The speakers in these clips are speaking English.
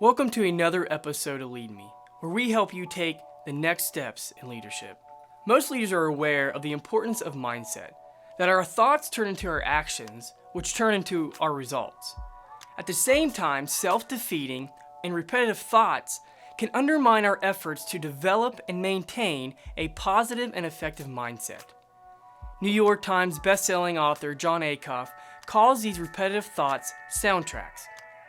Welcome to another episode of Lead Me, where we help you take the next steps in leadership. Most leaders are aware of the importance of mindset, that our thoughts turn into our actions, which turn into our results. At the same time, self-defeating and repetitive thoughts can undermine our efforts to develop and maintain a positive and effective mindset. New York Times bestselling author Jon Acuff calls these repetitive thoughts soundtracks.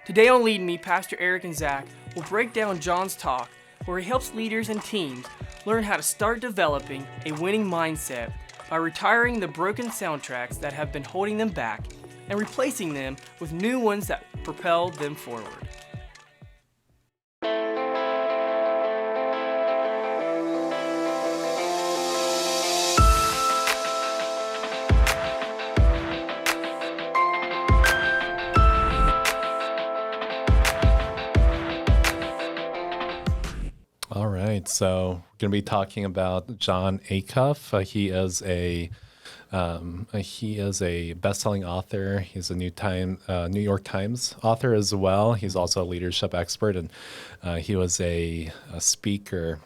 Today on Lead Me, Pastor Eric and Zach will break down Jon's talk where he helps leaders and teams learn how to start developing a winning mindset by retiring the broken soundtracks that have been holding them back and replacing them with new ones that propel them forward. All right, so we're going to be talking about Jon Acuff. He is a best-selling author. He's a New York Times author as well. He's also a leadership expert, and he was a speaker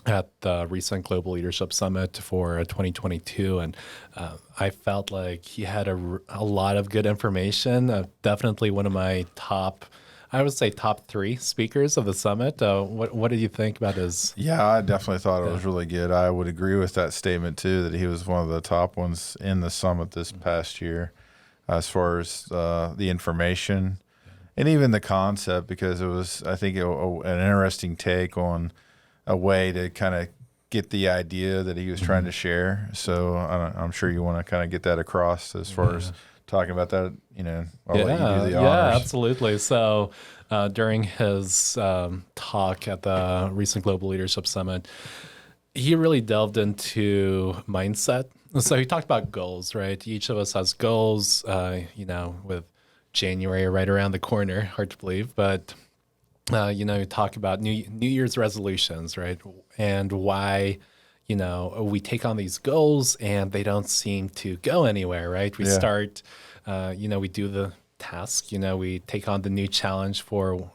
at the recent Global Leadership Summit for 2022, and I felt like he had a lot of good information. Definitely one of my top 3 speakers of the summit. What did you think about his? Yeah, I definitely thought it was really good. I would agree with that statement too, that he was one of the top ones in the summit this past year, as far as the information and even the concept, because it was, I think, an interesting take on a way to kind of get the idea that he was trying to share. So I'm sure you want to kind of get that across as far as talking about that, I'll let you do the honors. Yeah, absolutely. So during his talk at the recent Global Leadership Summit, he really delved into mindset. So he talked about goals, right? Each of us has goals, with January right around the corner, hard to believe, but you talk about New Year's resolutions, right? And why we take on these goals and they don't seem to go anywhere, right? We start, we do the task, we take on the new challenge for,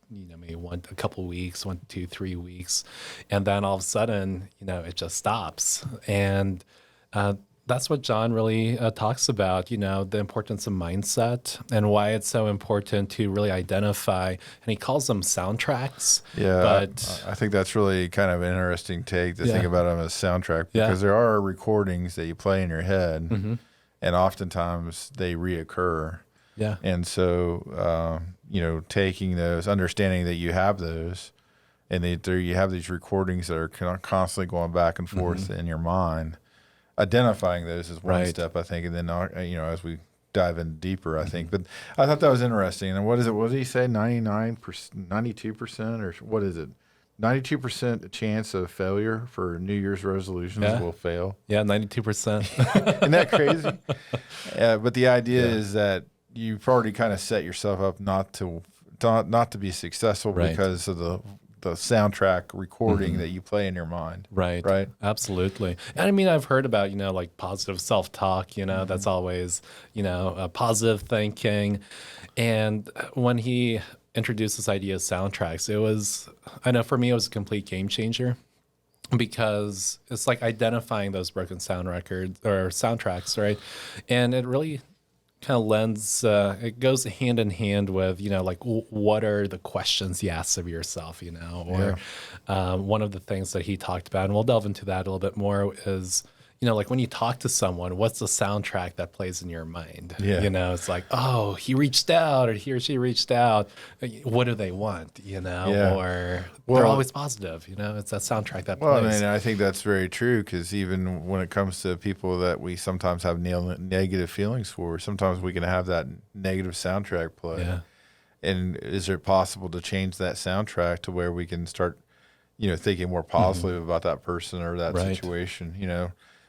maybe a couple weeks, 1 to 2, 3 weeks. And then all of a sudden, it just stops. And that's what Jon really talks about, the importance of mindset and why it's so important to really identify, and he calls them soundtracks. Yeah, but I think that's really kind of an interesting take to think about them as soundtrack, because there are recordings that you play in your head, and oftentimes they reoccur. Yeah. And so, taking those, understanding that you have those, and you have these recordings that are constantly going back and forth in your mind. Identifying those is one step, I think, and then as we dive in deeper, I think. But I thought that was interesting. And what is it? What did he say? 99%, 92%, or what is it? 92% chance of failure for New Year's resolutions will fail. Yeah, 92%. Isn't that crazy? But the idea is that you've already kind of set yourself up not to be successful because of the soundtrack recording that you play in your mind. Right. Absolutely. And I mean, I've heard about, like positive self-talk, that's always, positive thinking. And when he introduced this idea of soundtracks, I know for me, it was a complete game changer, because it's like identifying those broken soundtracks, right? And it really kind of lends, it goes hand in hand with, what are the questions you ask of yourself, one of the things that he talked about, and we'll delve into that a little bit more, is, when you talk to someone, what's the soundtrack that plays in your mind? Yeah. It's like, oh, he reached out, or he or she reached out. What do they want, or they're always positive, it's that soundtrack that plays. Well, I mean, I think that's very true, because even when it comes to people that we sometimes have negative feelings for, sometimes we can have that negative soundtrack play. Yeah. And is it possible to change that soundtrack to where we can start, thinking more positively about that person or that situation,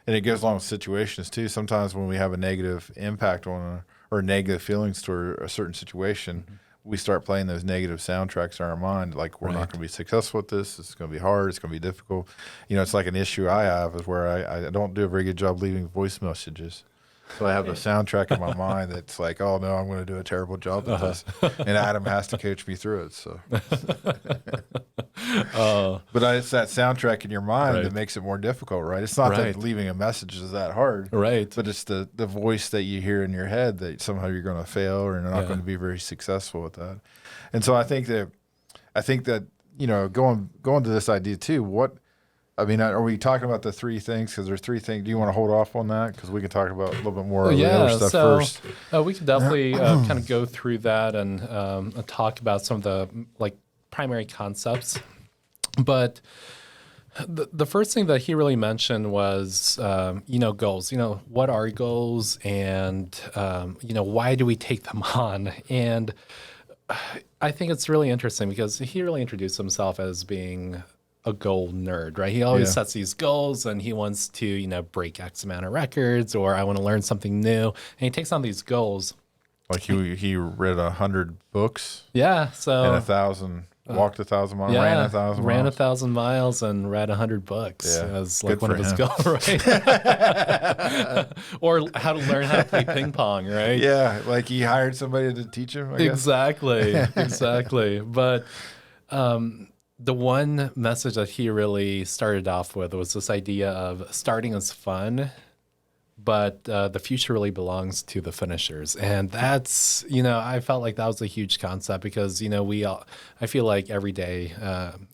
And it goes along with situations too. Sometimes when we have a negative impact on or negative feelings toward a certain situation, we start playing those negative soundtracks in our mind, like we're not going to be successful at this. It's going to be hard. It's going to be difficult. It's like an issue I have is where I don't do a very good job leaving voice messages. So I have a soundtrack in my mind that's like, oh no, I'm going to do a terrible job at this, and Adam has to coach me through it. So, it's that soundtrack in your mind that makes it more difficult, right? It's not that leaving a message is that hard, right? But it's the voice that you hear in your head that somehow you're going to fail or you're not going to be very successful with that. And so I think that going to this idea too. Are we talking about the three things? Because there's three things. Do you want to hold off on that? Because we can talk about a little bit more of the other stuff first. We can definitely kind of go through that and talk about some of the primary concepts. But the first thing that he really mentioned was, goals. What are goals, and why do we take them on? And I think it's really interesting because he really introduced himself as being a goal nerd, right? He always sets these goals and he wants to, break X amount of records, or I want to learn something new. And he takes on these goals. Like he read 100 books. Yeah. So and walked 1,000 miles, ran 1,000 miles. Ran 1,000 miles and read 100 books. Yeah. As like one of his goals, right? Or how to learn how to play ping pong, right? Yeah. Like he hired somebody to teach him, I guess. Exactly. But, the one message that he really started off with was this idea of starting is fun, but the future really belongs to the finishers. And that's, I felt like that was a huge concept because, I feel like every day,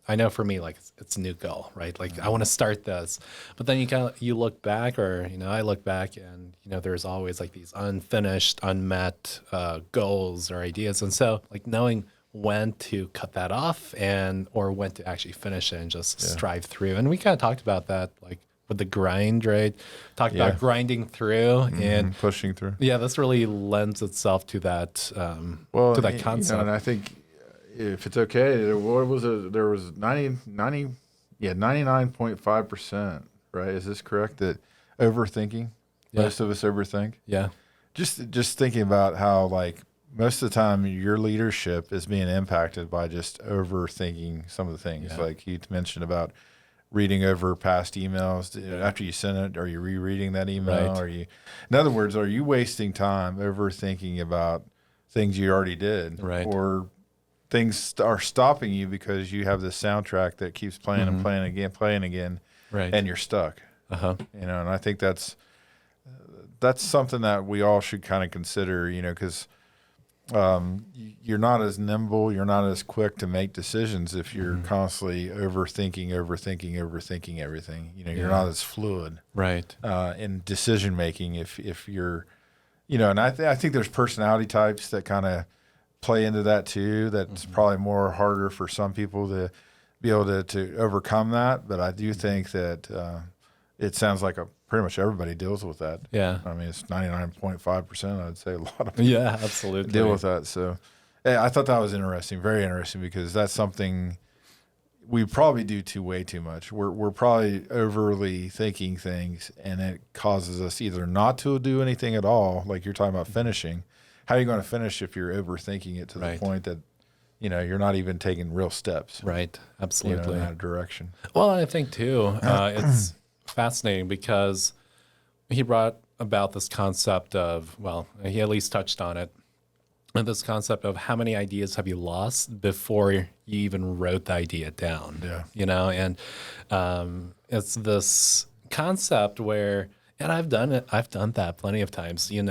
I know for me, like it's a new goal, right? Like I want to start this, but then you look back or, I look back and, there's always like these unfinished, unmet goals or ideas. And so like knowing when to cut that off or when to actually finish it and just strive through. And we kind of talked about that, like with the grind, right? Talked about grinding through and pushing through. Yeah, this really lends itself to that, to that concept. And I think if it's okay, what was it? There was 99.5%, right? Is this correct? That overthinking, most of us overthink. Yeah. Just thinking about how like, most of the time, your leadership is being impacted by just overthinking some of the things. Yeah. Like you mentioned about reading over past emails after you send it. Are you rereading that email? Right. In other words, are you wasting time overthinking about things you already did, right? Or things are stopping you because you have this soundtrack that keeps playing and playing again, right? And you're stuck. And I think that's something that we all should kind of consider. Because you're not as nimble, you're not as quick to make decisions if you're constantly overthinking everything. You're not as fluid, right? In decision making if you're, and I think there's personality types that kind of play into that too. That's probably more harder for some people to be able to overcome that. But I do think that it sounds like pretty much everybody deals with that. Yeah. I mean, it's 99.5%. I'd say a lot of people absolutely deal with that. So I thought that was interesting, very interesting, because that's something we probably do way too much. We're probably overly thinking things, and it causes us either not to do anything at all, like you're talking about finishing. How are you going to finish if you're overthinking it to the point that, you're not even taking real steps? Right. Absolutely. In that direction. Well, I think too, it's fascinating because he brought about this concept of, he at least touched on it, and this concept of how many ideas have you lost before you even wrote the idea down. Yeah. And it's this concept where, and I've done that plenty of times, you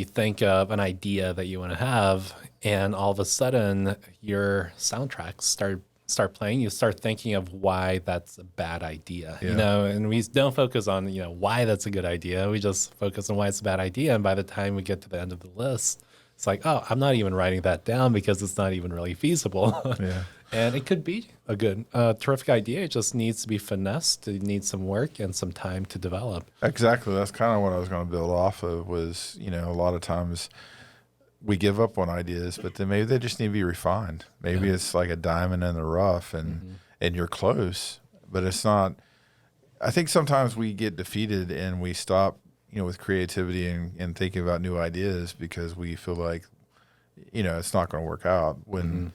think of an idea that you want to have, and all of a sudden your soundtracks start playing, you start thinking of why that's a bad idea, and we don't focus on, why that's a good idea. We just focus on why it's a bad idea. And by the time we get to the end of the list, it's like, oh, I'm not even writing that down because it's not even really feasible. Yeah. And it could be a good, terrific idea. It just needs to be finessed. It needs some work and some time to develop. Exactly. That's kind of what I was going to build off of was, a lot of times we give up on ideas, but then maybe they just need to be refined. Maybe it's like a diamond in the rough and you're close, but it's not. I think sometimes we get defeated and we stop, with creativity and thinking about new ideas because we feel like, it's not going to work out when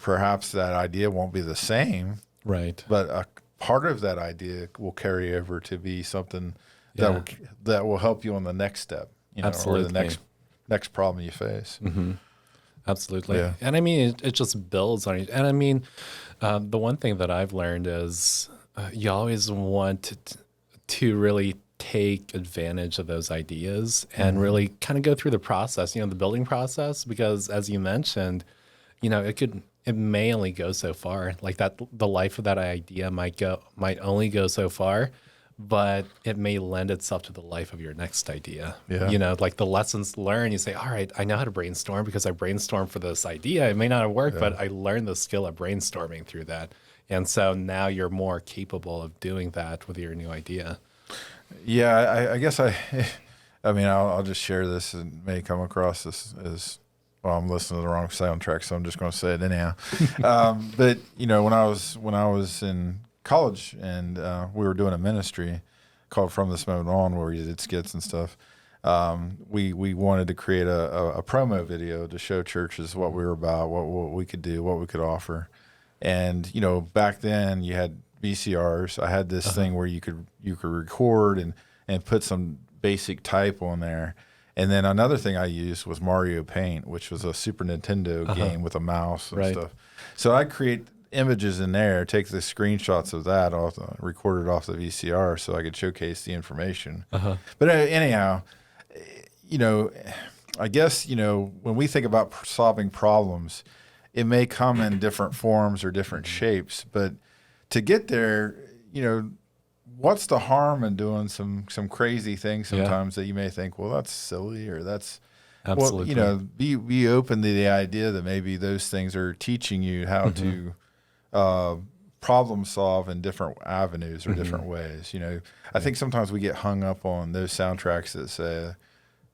perhaps that idea won't be the same. Right. But a part of that idea will carry over to be something Yeah. that will help you on the next step, or the Absolutely. next problem you face. Absolutely. Yeah. And I mean, it just builds on it. And I mean, the one thing that I've learned is you always want to really take advantage of those ideas and really kind of go through the process, the building process, because as you mentioned, it may only go so far. Like that, the life of that idea might only go so far, but it may lend itself to the life of your next idea. Yeah. Like the lessons learned, you say, all right, I know how to brainstorm because I brainstormed for this idea. It may not have worked, but I learned the skill of brainstorming through that. And so now you're more capable of doing that with your new idea. Yeah, I guess I mean, I'll just share this. It may come across as well, I'm listening to the wrong soundtrack, so I'm just going to say it anyhow. But when I was in college and we were doing a ministry called From This Moment On, where we did skits and stuff. We wanted to create a promo video to show churches what we were about, what we could do, what we could offer. And back then you had VCRs. I had this thing where you could record and put some basic type on there. And then another thing I used was Mario Paint, which was a Super Nintendo game with a mouse and stuff. So I'd create images in there, take the screenshots of that, record it off the VCR so I could showcase the information. But anyhow, I guess, when we think about solving problems, it may come in different forms or different shapes, but to get there, what's the harm in doing some crazy things sometimes that you may think, well, that's silly, or that's Absolutely. Well, be open to the idea that maybe those things are teaching you how to problem solve in different avenues or different ways. I think sometimes we get hung up on those soundtracks that say,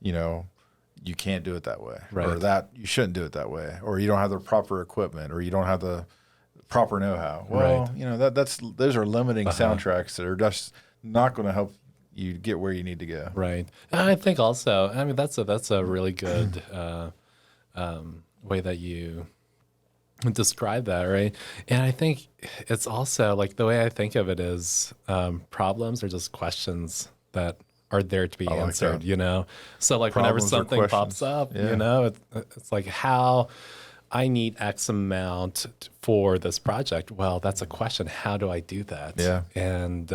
you can't do it that way, or that you shouldn't do it that way, or you don't have the proper equipment, or you don't have the proper know-how. Well, those are limiting soundtracks that are just not going to help you get where you need to go. Right. And I think also, I mean, that's a really good way that you describe that, right? And I think it's also like the way I think of it is problems are just questions that are there to be answered, So like whenever Problems are something pops questions. up, Yeah. it's like how I need X amount for this project. Well, that's a question. How do I do that? Yeah. And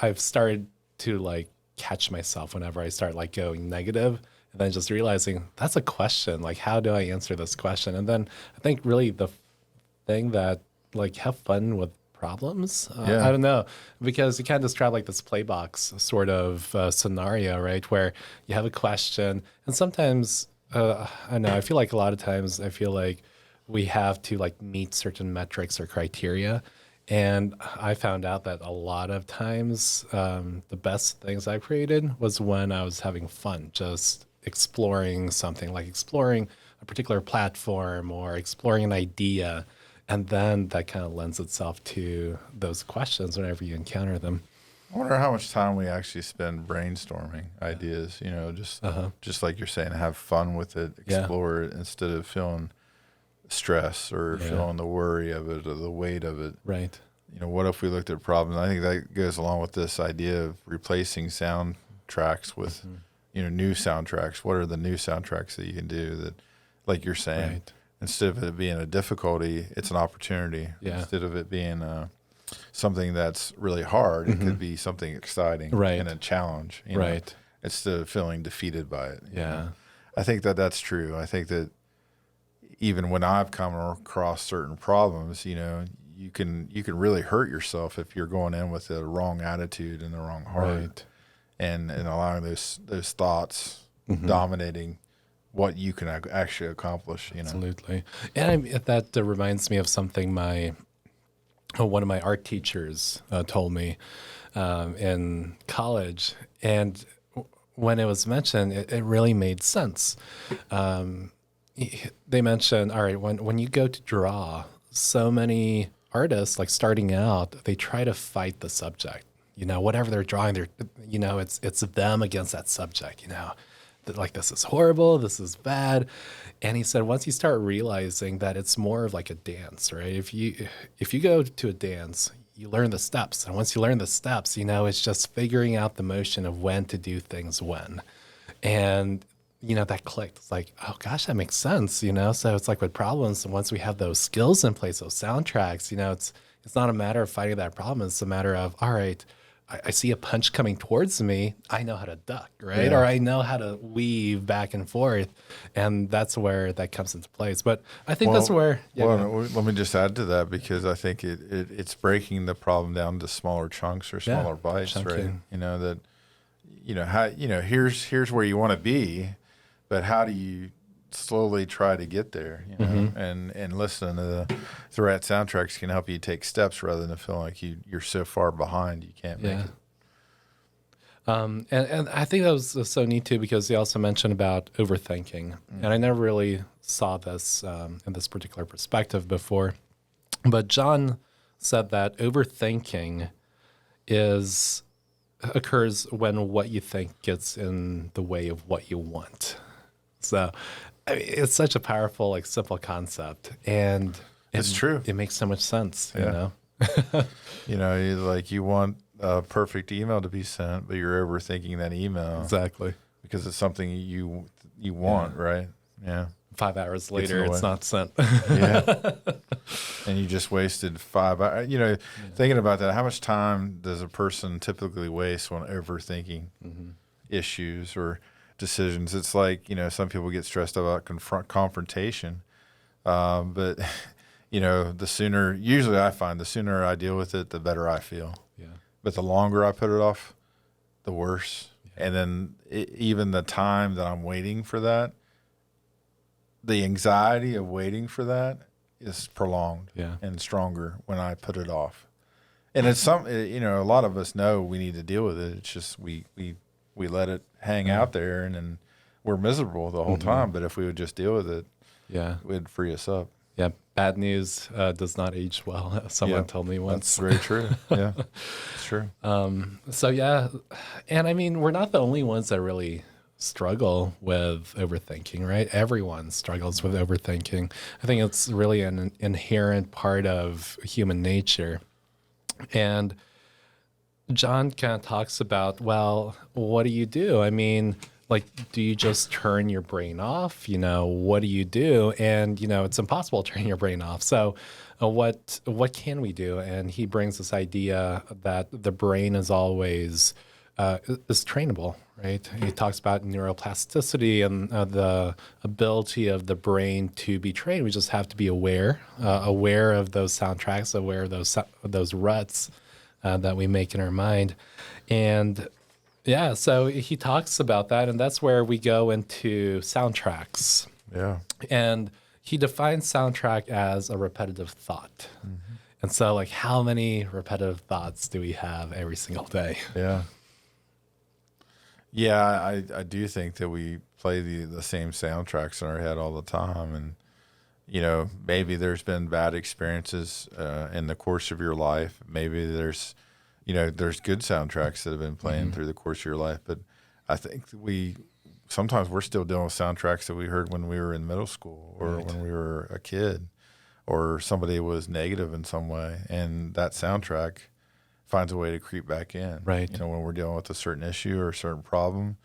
I've started to like catch myself whenever I start like going negative, and then just realizing that's a question. Like, how do I answer this question? And then I think really the thing that like have fun with problems. I don't know, because you kind of describe like this playbox sort of scenario, right? Where you have a question, and sometimes I don't know. I feel like a lot of times I feel like we have to like meet certain metrics or criteria. And I found out that a lot of times the best things I created was when I was having fun, just exploring something, like exploring a particular platform or exploring an idea. And then that kind of lends itself to those questions whenever you encounter them. I wonder how much time we actually spend brainstorming ideas, just like you're saying, have fun with it, explore it, instead of feeling stress or feeling the worry of it or the weight of it. Right. What if we looked at problems? I think that goes along with this idea of replacing soundtracks with, new soundtracks. What are the new soundtracks that you can do that, like you're saying, instead of it being a difficulty, it's an opportunity. Yeah. Instead of it being something that's really hard, it could be something exciting and a challenge. Instead of feeling defeated by it. Yeah. I think that's true. I think that even when I've come across certain problems, you can really hurt yourself if you're going in with the wrong attitude and the wrong heart, and allowing those thoughts dominating what you can actually accomplish. Absolutely. And that reminds me of something one of my art teachers told me in college, and when it was mentioned, it really made sense. They mentioned, all right, when you go to draw, so many artists, like starting out, they try to fight the subject. Whatever they're drawing, it's them against that subject. Like, this is horrible, this is bad. And he said, once you start realizing that it's more of like a dance, right? If you go to a dance, you learn the steps. And once you learn the steps, it's just figuring out the motion of when to do things when. And, that clicked. It's like, oh gosh, that makes sense, So it's like with problems, and once we have those skills in place, those soundtracks, it's not a matter of fighting that problem. It's a matter of, all right, I see a punch coming towards me. I know how to duck, right? Yeah. Or I know how to weave back and forth. And that's where that comes into place. But I think that's where... let me just add to that, because I think it's breaking the problem down to smaller chunks or smaller bites, chunking. right? Here's where you want to be, but how do you slowly try to get there, and listen to the right soundtracks can help you take steps rather than feel like you're so far behind you can't make it. And I think that was so neat too, because he also mentioned about overthinking, and I never really saw this in this particular perspective before, but Jon said that overthinking occurs when what you think gets in the way of what you want. So I mean, it's such a powerful, simple concept, and It's true. It makes so much sense, You want a perfect email to be sent, but you're overthinking that email Exactly. because it's something you want, right? Yeah. 5 hours later, it's not sent. Yeah. And you just wasted 5 hours. Thinking about that, how much time does a person typically waste when overthinking issues or decisions? It's like, some people get stressed about confrontation. But, usually I find the sooner I deal with it, the better I feel. Yeah. But the longer I put it off, the worse. Yeah. And then even the time that I'm waiting for that, the anxiety of waiting for that is prolonged and stronger when I put it off. And it's a lot of us know we need to deal with it. It's just we let it hang out there, and then we're miserable the whole time. But if we would just deal with it, it would free us up. Yeah, bad news does not age well. Someone told me once. That's very true. Yeah, it's true. And I mean, we're not the only ones that really struggle with overthinking, right? Everyone struggles with overthinking. I think it's really an inherent part of human nature. And Jon kind of talks about, well, what do you do? I mean, do you just turn your brain off? What do you do? And, it's impossible to turn your brain off. So what can we do? And he brings this idea that the brain is always is trainable, right? He talks about neuroplasticity and the ability of the brain to be trained. We just have to be aware of those soundtracks, aware of those ruts that we make in our mind. And so he talks about that, and that's where we go into soundtracks. Yeah. And he defines soundtrack as a repetitive thought. And so, how many repetitive thoughts do we have every single day? Yeah. Yeah, I do think that we play the same soundtracks in our head all the time. And, maybe there's been bad experiences in the course of your life. Maybe there's good soundtracks that have been playing through the course of your life. But I think sometimes we're still dealing with soundtracks that we heard when we were in middle school or when we were a kid, or somebody was negative in some way. And that soundtrack finds a way to creep back in. Right. When we're dealing with a certain issue or a certain problem.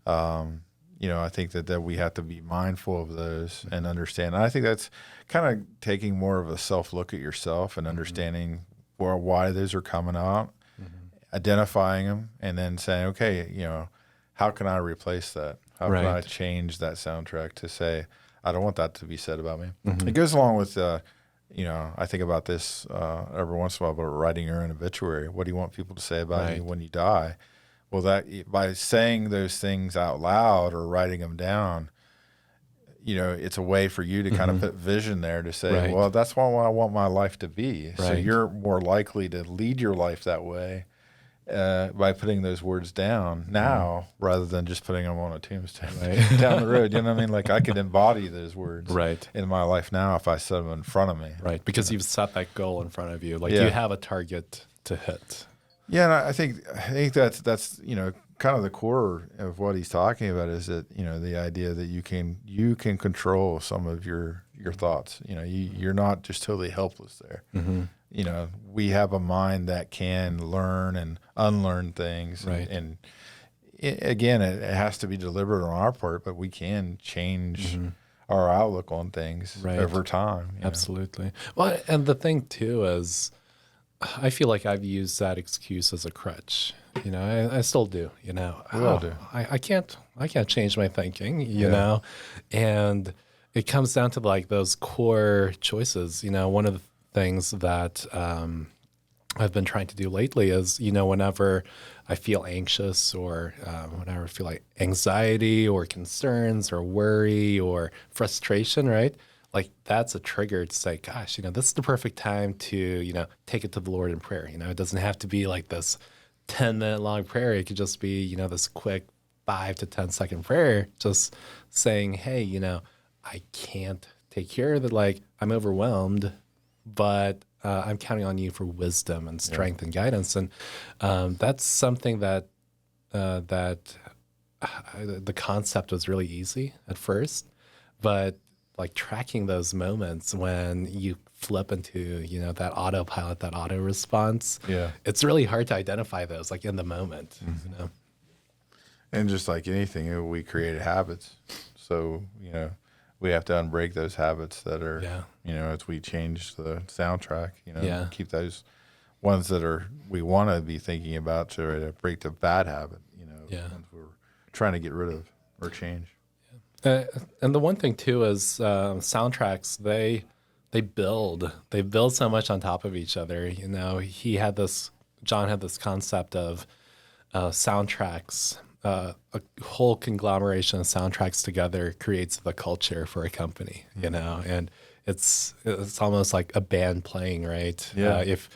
I think that we have to be mindful of those and understand. And I think that's kind of taking more of a self-look at yourself and understanding why those are coming out, identifying them, and then saying, okay, how can I replace that? How can I change that soundtrack to say, I don't want that to be said about me? It goes along with, I think about this every once in a while about writing your own obituary. What do you want people to say about you when you die? Well, that by saying those things out loud or writing them down, it's a way for you to kind of put vision there to say, well, that's what I want my life to be. So you're more likely to lead your life that way by putting those words down now rather than just putting them on a tombstone down the road. You know what I mean? I could embody those words in my life now if I set them in front of me. Right, because you've set that goal in front of you. You have a target to hit. Yeah, and I think that's kind of the core of what he's talking about is that the idea that you can control some of your thoughts. You're not just totally helpless there. we have a mind that can learn and unlearn things. Right. And again, it has to be deliberate on our part, but we can change our outlook on things over time. Absolutely. Well, and the thing too is, I feel like I've used that excuse as a crutch. I still do. We all do. I can't change my thinking. You know, and it comes down to like those core choices. One of the things that I've been trying to do lately is, whenever I feel anxious or whenever I feel like anxiety or concerns or worry or frustration, right? Like that's a trigger to say, gosh, this is the perfect time to, take it to the Lord in prayer. It doesn't have to be like this 10-minute long prayer. It could just be, this quick 5 to 10-second prayer, just saying, hey, I can't take care of it. Like I'm overwhelmed, but I'm counting on you for wisdom and strength and guidance. And that's something that the concept was really easy at first, but like tracking those moments when you flip into, that autopilot, that auto response, it's really hard to identify those like in the moment, And just like anything, we create habits. So, we have to unbreak those habits that are, as we change the soundtrack, keep those ones that we want to be thinking about to break the bad habit, ones we're trying to get rid of or change. And the one thing too is soundtracks, they build so much on top of each other. John had this concept of soundtracks. A whole conglomeration of soundtracks together creates the culture for a company, and it's almost like a band playing, right? Yeah. If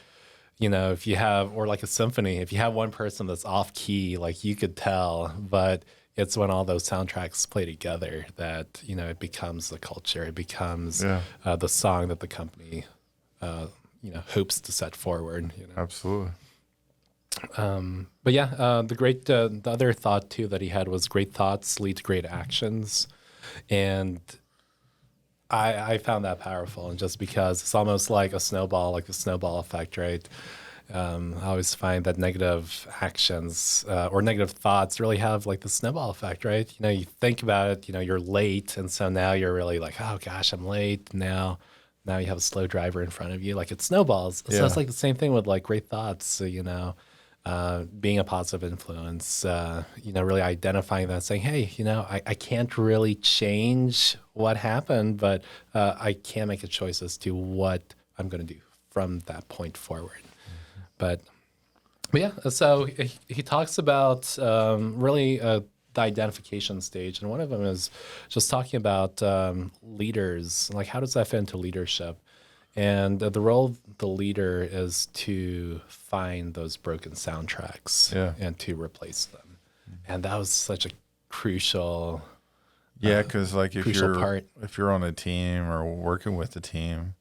you have, or like a symphony, if you have one person that's off key, like you could tell, but it's when all those soundtracks play together that, it becomes the culture. It becomes the song that the company, hopes to set forward. Absolutely. But yeah, the other thought too that he had was great thoughts lead to great actions. And I found that powerful. And just because it's almost like a snowball, like the snowball effect, right? I always find that negative actions or negative thoughts really have like the snowball effect, right? You think about it, you're late. And so now you're really like, oh gosh, I'm late. Now you have a slow driver in front of you. Like it snowballs. So it's like the same thing with like great thoughts, so, being a positive influence, really identifying that, saying, hey, I can't really change what happened, but I can make a choice as to what I'm going to do from that point forward. But yeah, so he talks about really the identification stage. And one of them is just talking about leaders, like how does that fit into leadership? And the role of the leader is to find those broken soundtracks and to replace them. And that was such a crucial because like if part. you're on a team or working with a team,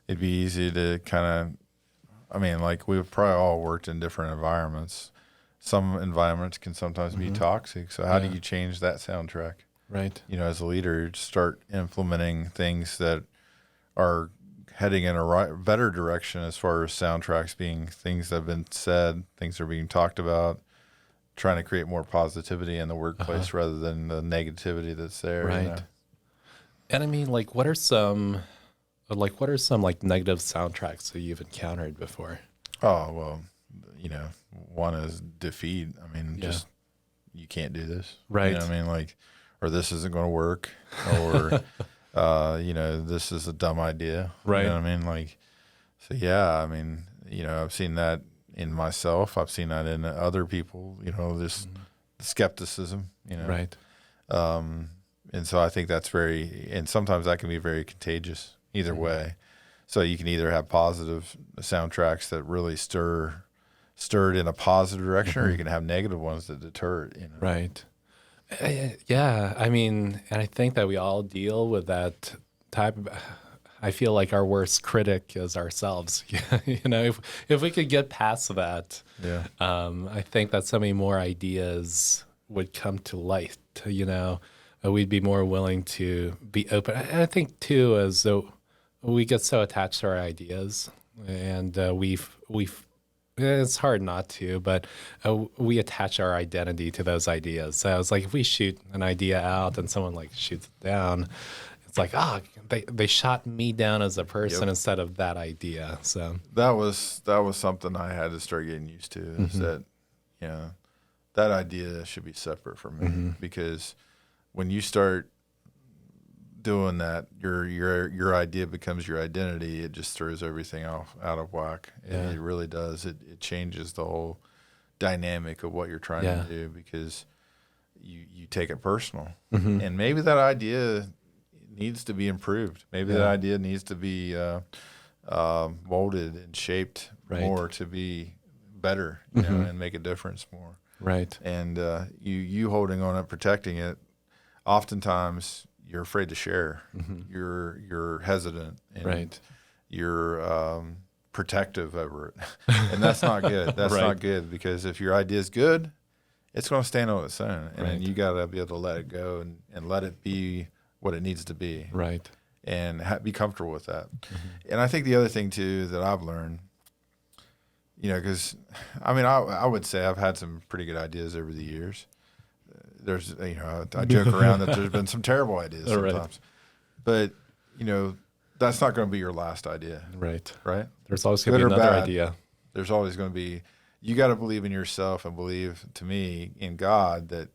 it'd be easy to like we've probably all worked in different environments. Some environments can sometimes be toxic. So how do you change that soundtrack? Right. As a leader, start implementing things that are heading in a better direction as far as soundtracks being things that have been said, things that are being talked about, trying to create more positivity in the workplace rather than the negativity that's there. Right. And I mean, like, what are some like negative soundtracks that you've encountered before? Oh, well, one is defeat. I mean, just you can't do this. Right. Or this isn't going to work, or this is a dumb idea. Right. You know what I mean? So yeah, I've seen that in myself. I've seen that in other people, this skepticism, Right. And so I think that's and sometimes that can be very contagious either way. So you can either have positive soundtracks that really stir it in a positive direction, or you can have negative ones that deter it. Right. Yeah. And I think that we all deal with that type of, I feel like our worst critic is ourselves. If we could get past that, I think that so many more ideas would come to light. We'd be more willing to be open. And I think too, as though we get so attached to our ideas, and it's hard not to, but we attach our identity to those ideas. So it's like if we shoot an idea out and someone like shoots it down, it's like, they shot me down as a person instead of that idea. So that was something I had to start getting used to, is that, that idea should be separate from me, because when you start doing that, your idea becomes your identity. It just throws everything out of whack. It really does. It changes the whole dynamic of what you're trying to do, because you take it personal. And maybe that idea needs to be improved. Maybe that idea needs to be molded and shaped more to be better, and make a difference more. Right. And you holding on and protecting it, oftentimes you're afraid to share. You're hesitant, and you're protective over it, and that's not good. That's not good, because if your idea is good, it's going to stand on its own, and then you got to be able to let it go and let it be what it needs to be, and be comfortable with that. And I think the other thing too that I've learned, because I would say I've had some pretty good ideas over the years. There's, I joke around that there's been some terrible ideas sometimes, but that's not going to be your last idea. Right. There's always going to be another idea. There's always going to be, you got to believe in yourself and believe, to me, in God, that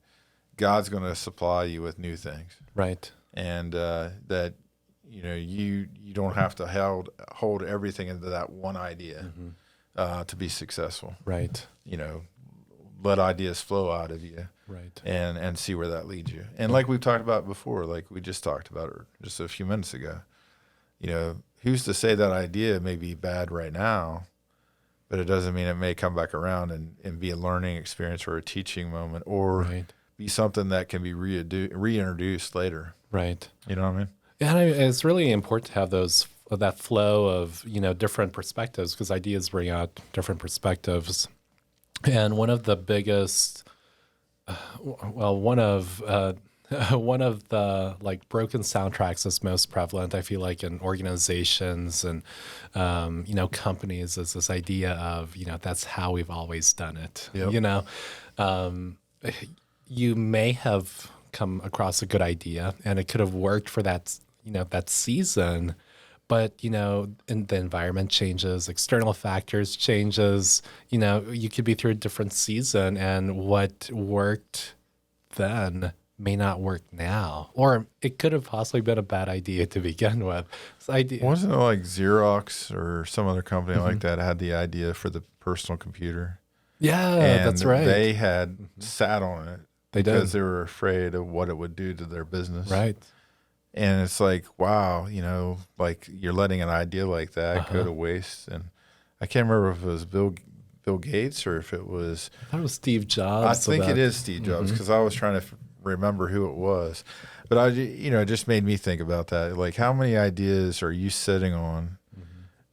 God's going to supply you with new things. Right. And that, you don't have to hold everything into that one idea to be successful. Right. Let ideas flow out of you. Right. And see where that leads you. And like we've talked about before, like we just talked about just a few minutes ago, who's to say that idea may be bad right now, but it doesn't mean it may come back around and be a learning experience or a teaching moment, or be something that can be reintroduced later. Right. You know what I mean? Yeah, it's really important to have that flow of, different perspectives, because ideas bring out different perspectives. And one of the biggest, one of the like broken soundtracks that's most prevalent, I feel like, in organizations and companies, is this idea of that's how we've always done it. Yep. You may have come across a good idea and it could have worked for that that season. But, and the environment changes, external factors changes, you could be through a different season, and what worked then may not work now. Or it could have possibly been a bad idea to begin with. Wasn't it like Xerox or some other company like that had the idea for the personal computer? Yeah, and that's right. They had sat on it because they were afraid of what it would do to their business. Right. And it's like, wow, like you're letting an idea like that go to waste. And I can't remember if it was Bill Gates or if it was... I thought it was Steve Jobs. I think it is Steve Jobs, because I was trying to remember who it was. But it just made me think about that. Like, how many ideas are you sitting on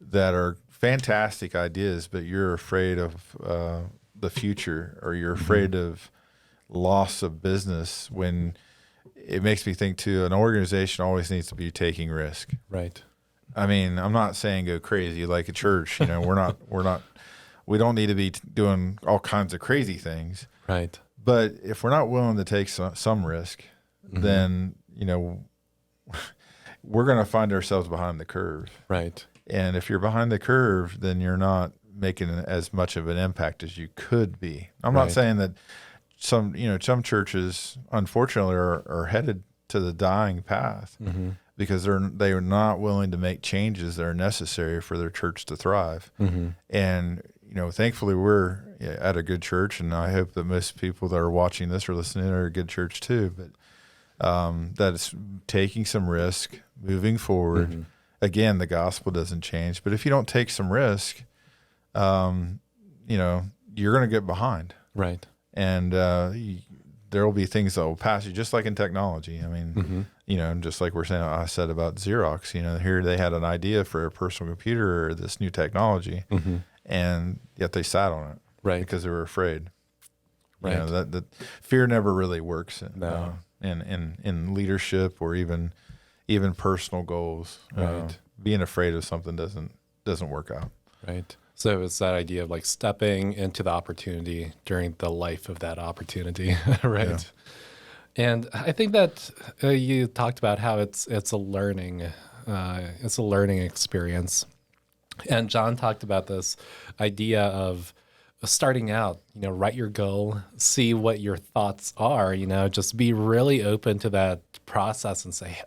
that are fantastic ideas, but you're afraid of the future, or you're afraid of loss of business, when... It makes me think too, an organization always needs to be taking risk. Right. I mean, I'm not saying go crazy like a church. We don't need to be doing all kinds of crazy things. Right. But if we're not willing to take some risk, then, we're going to find ourselves behind the curve. Right. And if you're behind the curve, then you're not making as much of an impact as you could be. I'm not saying that some churches, unfortunately, are headed to the dying path because they are not willing to make changes that are necessary for their church to thrive. And thankfully, we're at a good church, and I hope that most people that are watching this or listening are a good church too. But that it's taking some risk, moving forward. Again, the gospel doesn't change, but if you don't take some risk, you're going to get behind. Right. And there will be things that will pass you, just like in technology. I mean, just like I said about Xerox, here they had an idea for a personal computer or this new technology, and yet they sat on it, right? Because they were afraid. Right. That fear never really works in leadership or even personal goals. Right. Being afraid of something doesn't doesn't work out. Right. So it's that idea of like stepping into the opportunity during the life of that opportunity, right? Yeah. And I think that you talked about how it's a learning experience. And John talked about this idea of starting out, write your goal, see what your thoughts are, just be really open to that process and say,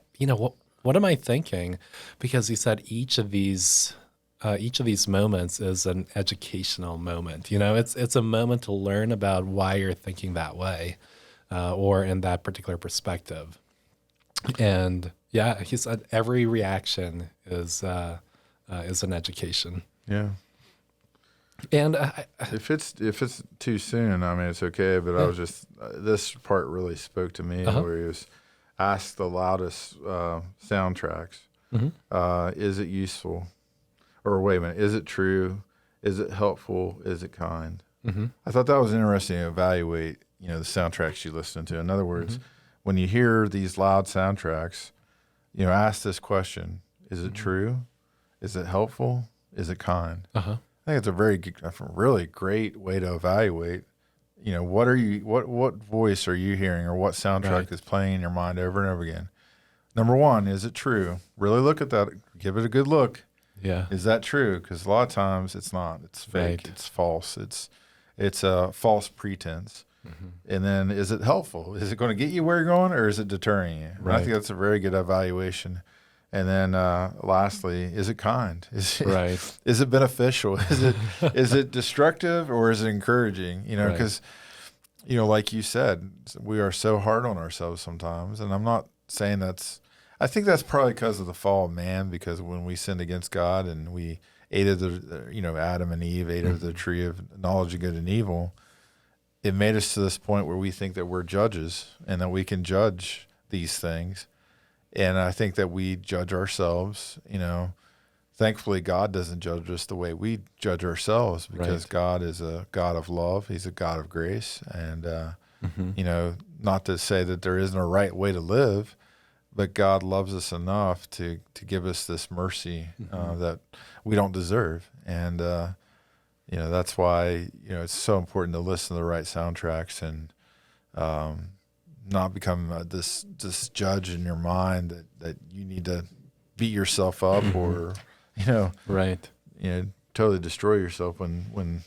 what am I thinking? Because he said each of these moments is an educational moment. It's a moment to learn about why you're thinking that way, or in that particular perspective. And yeah, he said every reaction is an education. Yeah. And If it's too soon, I mean, it's okay. But I was just this part really spoke to me, where he was asked the loudest soundtracks. Is it useful? Or wait a minute, is it true? Is it helpful? Is it kind? I thought that was interesting to evaluate, the soundtracks you listen to. In other words, when you hear these loud soundtracks, ask this question: is it true? Is it helpful? Is it kind? I think it's a really great way to evaluate. What voice are you hearing, or what soundtrack is playing in your mind over and over again? Number one, is it true? Really look at that. Give it a good look. yeah, Is that true? Because a lot of times it's not. It's fake. Right. It's false. It's a false pretense. And then, is it helpful? Is it going to get you where you're going, or is it deterring you? Right. I think that's a very good evaluation. And then, lastly, is it kind? Is it beneficial? Is it destructive, or is it encouraging? Because like you said, we are so hard on ourselves sometimes, and I'm not saying that's. I think that's probably because of the fall of man, because when we sinned against God and we ate of Adam and Eve ate of the tree of knowledge of good and evil, it made us to this point where we think that we're judges and that we can judge these things. And I think that we judge ourselves, Thankfully, God doesn't judge us the way we judge ourselves, because God is a God of love. He's a God of grace. And, not to say that there isn't a right way to live, but God loves us enough to give us this mercy that we don't deserve. And, that's why, it's so important to listen to the right soundtracks and not become this judge in your mind that you need to beat yourself up or, totally destroy yourself when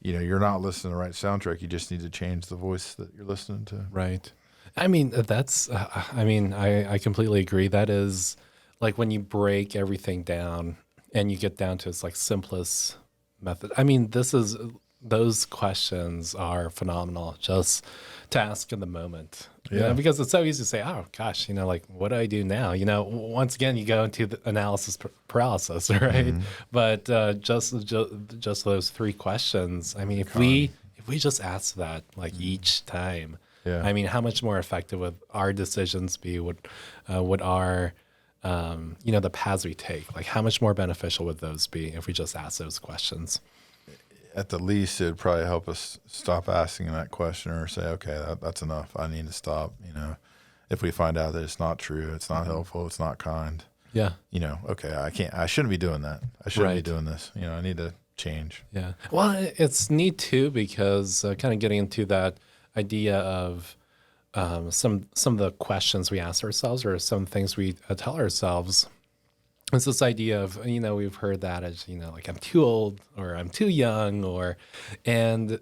you're not listening to the right soundtrack. You just need to change the voice that you're listening to. Right. I mean, I completely agree. That is like when you break everything down and you get down to its like simplest method. I mean, those questions are phenomenal just to ask in the moment. Because it's so easy to say, oh gosh, like what do I do now? Once again, you go into the analysis paralysis, right? But just those three questions. I mean, if we just ask that like each time, I mean, how much more effective would our decisions be? Would our the paths we take, like how much more beneficial would those be if we just ask those questions? At the least, it would probably help us stop asking that question, or say, okay, that's enough. I need to stop. If we find out that it's not true, it's not helpful, it's not kind. Yeah. Okay, I shouldn't be doing that. I shouldn't be doing this. I need to change. Yeah. Well, it's neat too, because kind of getting into that idea of some of the questions we ask ourselves, or some things we tell ourselves. It's this idea of, we've heard that as, like I'm too old, or I'm too young, John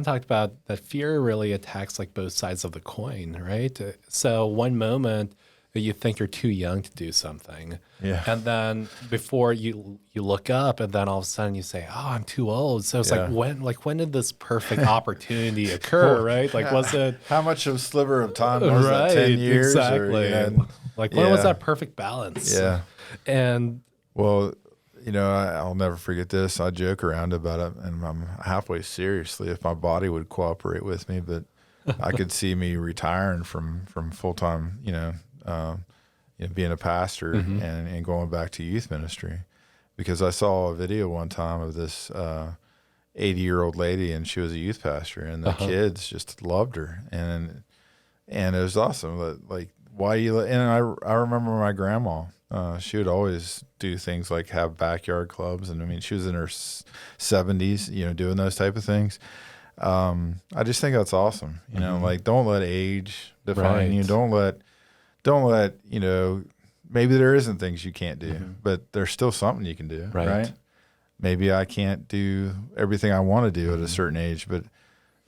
talked about that fear really attacks like both sides of the coin, right? So one moment you think you're too young to do something. Yeah. And then before you look up, and then all of a sudden you say, oh, I'm too old. So it's like, when did this perfect opportunity occur, right? Like, was it... How much of a sliver of time was that, 10 years? Exactly. Or, like, when was that perfect balance? Yeah. And... Well, I'll never forget this. I joke around about it, and I'm halfway seriously if my body would cooperate with me, but I could see me retiring from full-time, being a pastor and going back to youth ministry, because I saw a video one time of this 80-year-old lady, and she was a youth pastor, and the kids just loved her, and it was awesome. Like why you, and I remember my grandma, she would always do things like have backyard clubs. And I mean, she was in her 70s, you know, doing those type of things. I just think that's awesome. You know, like don't let age define you. Don't let, you know, maybe there isn't things you can't do, but there's still something you can do. Right. Maybe I can't do everything I want to do at a certain age, but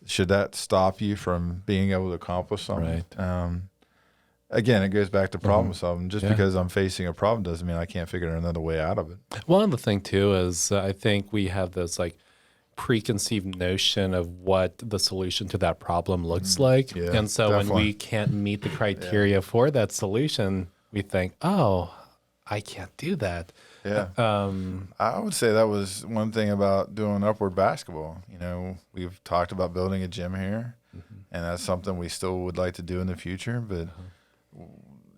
should that stop you from being able to accomplish something? Right. Again, it goes back to problem solving. Just because I'm facing a problem doesn't mean I can't figure another way out of it. One of the thing too is I think we have this like preconceived notion of what the solution to that problem looks like. Yeah, and so definitely. when we can't meet the criteria for that solution, we think, oh, I can't do that. Yeah. I would say that was one thing about doing upward basketball. You know, we've talked about building a gym here, and that's something we still would like to do in the future. But,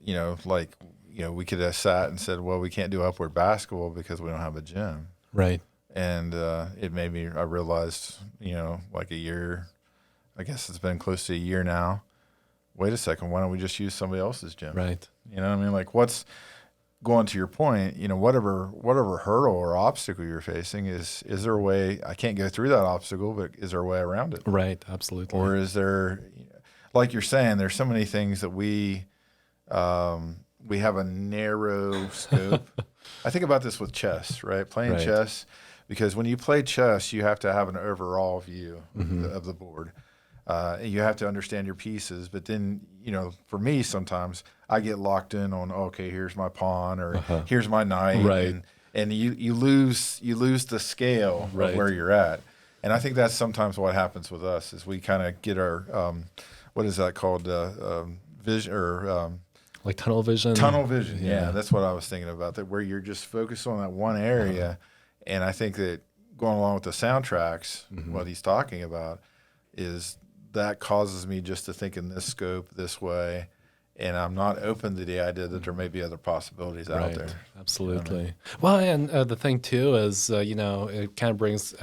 you know, like, you know, we could have sat and said, well, we can't do upward basketball because we don't have a gym. Right. And it made me, I realized, you know, like a year, I guess it's been close to a year now. Wait a second, why don't we just use somebody else's gym? Right. You know what I mean? Like what's going to your point, you know, whatever hurdle or obstacle you're facing, is there a way, I can't go through that obstacle, but is there a way around it? Right, absolutely. Or is there, like you're saying, there's so many things that we have a narrow scope. I think about this with chess, right? Playing chess, because when you play chess, you have to have an overall view of the board. You have to understand your pieces, but then, you know, for me, sometimes I get locked in on, okay, here's my pawn or here's my knight. Right. And you lose the scale of where you're at. And I think that's sometimes what happens with us is we kind of get our, what is that called? Vision or, like tunnel vision. Tunnel vision. Yeah. That's what I was thinking about, that where you're just focused on that one area. And I think that going along with the soundtracks, what he's talking about is that causes me just to think in this scope, this way, and I'm not open to the idea that there may be other possibilities out there. Absolutely. You know? Well, and the thing too is, you know, it kind of brings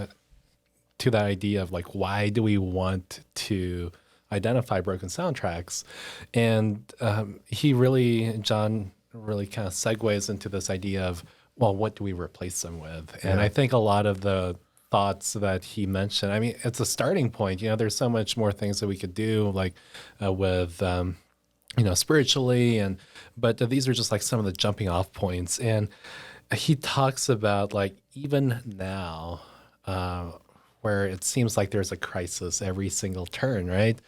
to that idea of like, why do we want to identify broken soundtracks? And Jon really kind of segues into this idea of, well, what do we replace them with? And I think a lot of the thoughts that he mentioned, I mean, it's a starting point. You know, there's so much more things that we could do, like with, you know, spiritually, but these are just like some of the jumping off points. And he talks about like even now, where it seems like there's a crisis every single turn, right?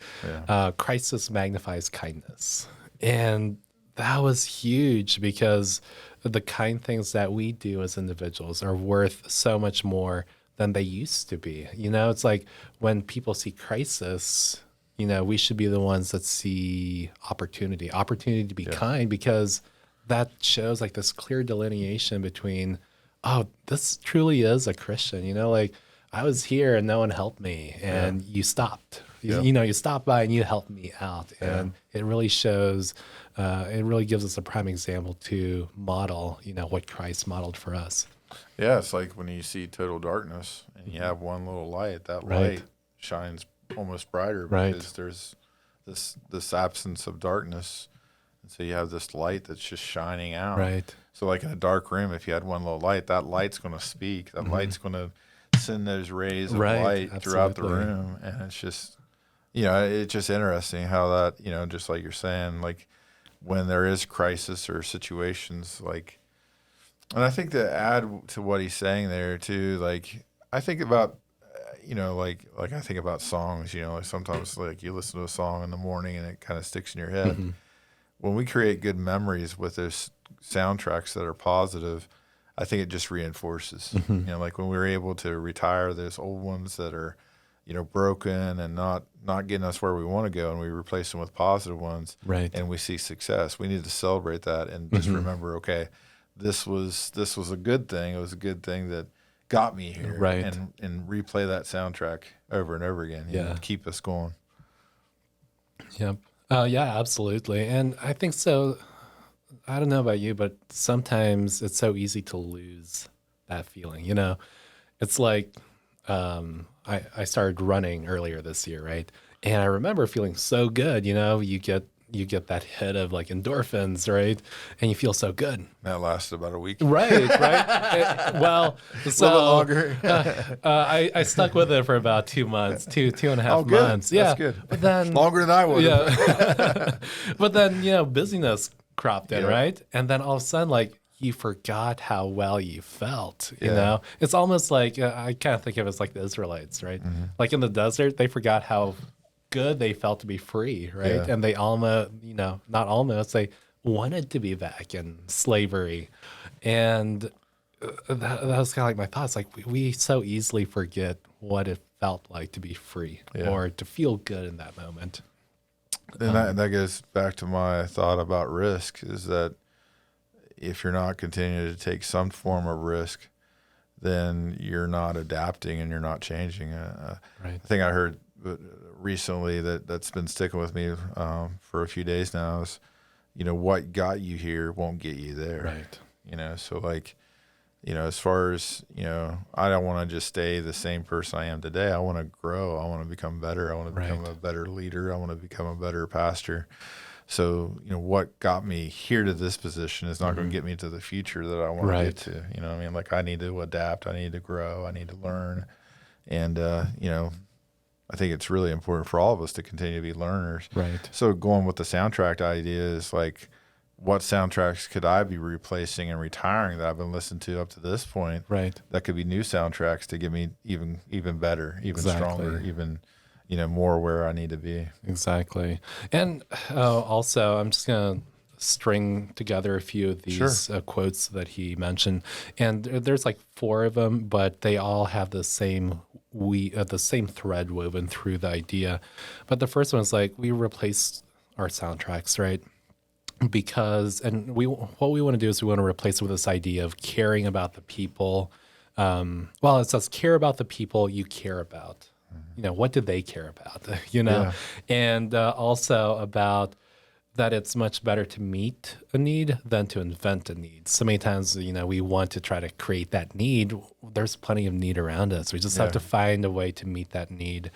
Crisis magnifies kindness. And that was huge because the kind things that we do as individuals are worth so much more than they used to be. You know, it's like when people see crisis, you know, we should be the ones that see opportunity to be kind, because that shows like this clear delineation between, oh, this truly is a Christian, you know, like I was here and no one helped me and you stopped. You know, you stopped by and you helped me out. And it really shows, it really gives us a prime example to model, you know, what Christ modeled for us. Yeah, it's like when you see total darkness and you have one little light, that light shines almost brighter because there's this absence of darkness. And so you have this light that's just shining out. Right. So like in a dark room, if you had one little light, that light's going to speak. That light's going to send those rays of light throughout the room. And it's just, you know, it's just interesting how that, you know, just like you're saying, like when there is crisis or situations like, and I think to add to what he's saying there too, like I think about, you know, like I think about songs, you know, like sometimes like you listen to a song in the morning and it kind of sticks in your head. When we create good memories with those soundtracks that are positive, I think it just reinforces, you know, like when we were able to retire those old ones that are, you know, broken and not getting us where we want to go, and we replace them with positive ones, and we see success. We need to celebrate that and just remember, okay, this was a good thing. It was a good thing that got me here, and replay that soundtrack over and over again. You know, keep us going. Yep. Yeah, absolutely. And I think so. I don't know about you, but sometimes it's so easy to lose that feeling. You know, it's like I started running earlier this year, right? And I remember feeling so good. You know, you get you get that hit of like endorphins, right? And you feel so good. That lasted about a week. Right. Well, so A little bit longer. I stuck with it for about 2 months, two and a half Oh, good. months. Yeah. That's good. But then Longer than I would. yeah. But then, busyness cropped in, Yeah. right? And then all of a sudden, like, you forgot how well you felt, you Yeah. know? It's almost like, I kind of think of it as like the Israelites, right? Mm-hmm. Like in the desert, they forgot how good they felt to be free, right? Yeah. And they almost, not almost, they wanted to be back in slavery. And that was kind of like my thoughts. Like, we so easily forget what it felt like to be free Yeah. or to feel good in that moment. And that goes back to my thought about risk, is that if you're not continuing to take some form of risk, then you're not adapting and you're not changing. Right. I think I heard recently that's been sticking with me for a few days now is, what got you here won't get you there. Right. So like, as far as, I don't want to just stay the same person I am today. I want to grow. I want to become better. I want to become a better leader. I want to become a better pastor. So, what got me here to this position is not going to get me to the future that I want to get to. You know what I mean? Like, I need to adapt. I need to grow. I need to learn. And, I think it's really important for all of us to continue to be learners. Right. So going with the soundtrack idea is like, what soundtracks could I be replacing and retiring that I've been listening to up to this point? Right. That could be new soundtracks to get me even better, even stronger, even, more where I need to be. Exactly. And also, I'm just going to string together a few of these quotes that he mentioned. And there's like 4 of them, but they all have the same thread woven through the idea. But the first one is like, we replace our soundtracks, right? Because what we want to do is we want to replace it with this idea of caring about the people. It says care about the people you care about. What do they care about? And also about that it's much better to meet a need than to invent a need. So many times, we want to try to create that need. There's plenty of need around us. We just have to find a way to meet that need.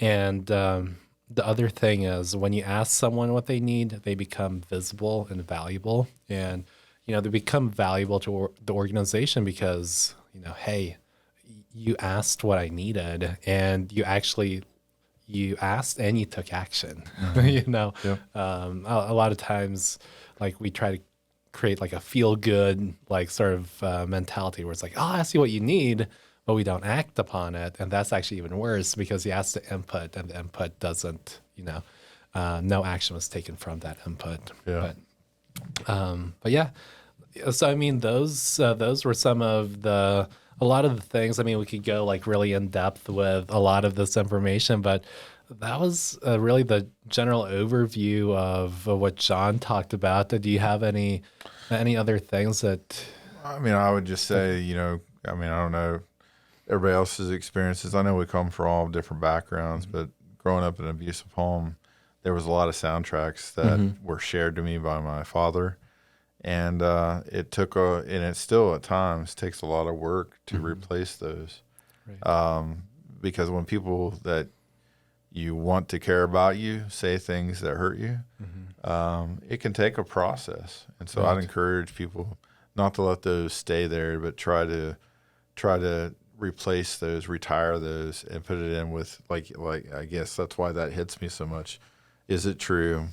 And the other thing is when you ask someone what they need, they become visible and valuable. And, they become valuable to the organization because, hey, you asked what I needed and you asked and you took action. A lot of times, like, we try to create like a feel good, like, sort of mentality where it's like, oh, I see what you need, but we don't act upon it. And that's actually even worse because you ask the input and the input doesn't, no action was taken from that input. Yeah. But yeah, so I mean, those were some of a lot of the things. I mean, we could go like really in depth with a lot of this information, but that was really the general overview of what Jon talked about. Do you have any other things that? I mean, I would just say, I don't know everybody else's experiences. I know we come from all different backgrounds, but growing up in an abusive home, there was a lot of soundtracks that were shared to me by my father. And it took and it still at times takes a lot of work to replace those. Right. Because when people that you want to care about you say things that hurt you, it can take a process. And so I'd encourage people not to let those stay there, but try to replace those, retire those, and put it in with like I guess that's why that hits me so much. Is it true?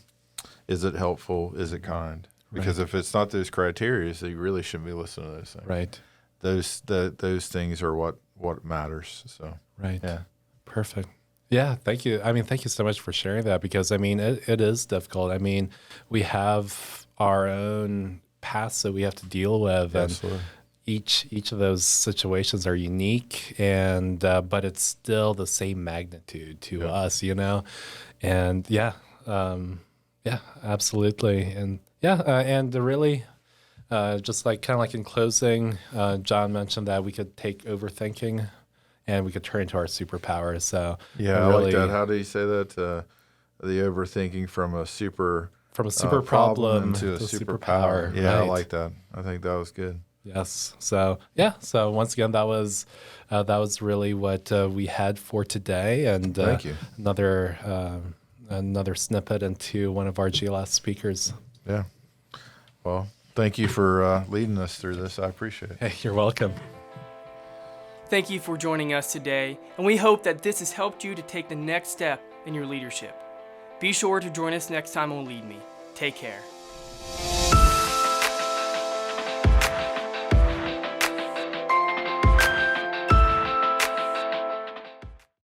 Is it helpful? Is it kind? Because if it's not those criteria, so you really shouldn't be listening to those things. Right. Those things are what matters. So yeah, perfect. Yeah, thank you. I mean, thank you so much for sharing that because I mean, it is difficult. I mean, we have our own past that we have to deal with, absolutely. And each of those situations are unique, and but it's still the same magnitude to us, and yeah, absolutely, and. Yeah, and really, just like kind of like in closing, Jon mentioned that we could take overthinking, and we could turn into our superpower. So yeah, I like that. How do you say that? The overthinking from a super problem to a superpower. Yeah, right. I like that. I think that was good. Yes. So once again, that was really what we had for today, and thank you. Another another snippet into one of our GLS speakers. Yeah. Well, thank you for leading us through this. I appreciate it. Hey, you're welcome. Thank you for joining us today, and we hope that this has helped you to take the next step in your leadership. Be sure to join us next time on Lead Me. Take care.